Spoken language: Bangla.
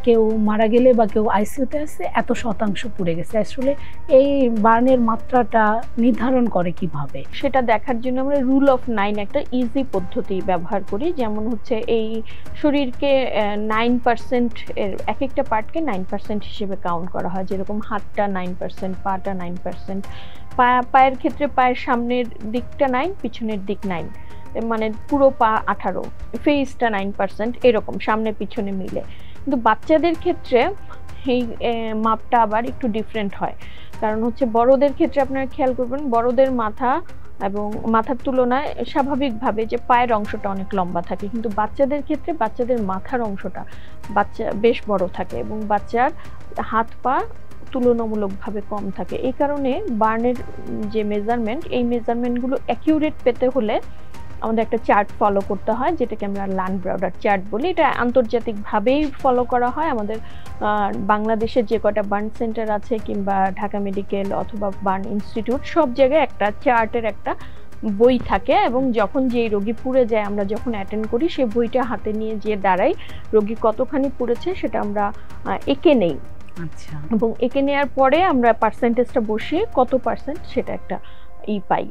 কেউ মারা গেলে বা কেউ আইসিইউতে আছে এত শতাংশ পুড়ে গেছে। আসলে এই বার্নের মাত্রাটা নির্ধারণ করে কিভাবে? সেটা দেখার জন্য আমরা রুল অফ 9 একটা ইজি পদ্ধতি ব্যবহার করি। যেমন হচ্ছে এই শরীরকে 9% এর এক একটা পার্টকে 9% হিসেবে কাউন্ট করা হয়। যেরকম হাতটা 9%, পাটা 9%, পায়ের ক্ষেত্রে পায়ের সামনের দিকটা 9, পিছনের দিক 9, মানে পুরো পা 18, ফেসটা 9%, এরকম সামনে পিছনে মিলে। কিন্তু বাচ্চাদের ক্ষেত্রে এই মাপটা আবার একটু ডিফারেন্ট হয়। কারণ হচ্ছে বড়দের ক্ষেত্রে আপনারা খেয়াল করবেন, বড়দের মাথা এবং মাথার তুলনায় স্বাভাবিকভাবে যে পায়ের অংশটা অনেক লম্বা থাকে, কিন্তু বাচ্চাদের ক্ষেত্রে বাচ্চাদের মাথার অংশটা বেশ বড় থাকে এবং বাচ্চার হাত পা তুলনামূলকভাবে কম থাকে। এই কারণে বার্নের যে মেজারমেন্ট, এই মেজারমেন্টগুলো অ্যাকিউরেট পেতে হলে আমাদের একটা চার্ট ফলো করতে হয়, যেটাকে আমরা লানব্রাউডার চার্ট বলি। এটা আন্তর্জাতিকভাবেই ফলো করা হয়। আমাদের বাংলাদেশের যে কটা বার্ন সেন্টার আছে কিংবা ঢাকা মেডিকেল অথবা বার্ন ইনস্টিটিউট, সব জায়গায় একটা চার্টের একটা বই থাকে এবং যখন যেই রোগী পুড়ে যায় আমরা যখন অ্যাটেন্ড করি সেই বইটা হাতে নিয়ে যে দাঁড়াই, রোগী কতখানি পুড়েছে সেটা আমরা এঁকে নেই। আচ্ছা। এবং এঁকে নেওয়ার পরে আমরা পার্সেন্টেজটা বসিয়ে কত পার্সেন্ট সেটা একটা পাই।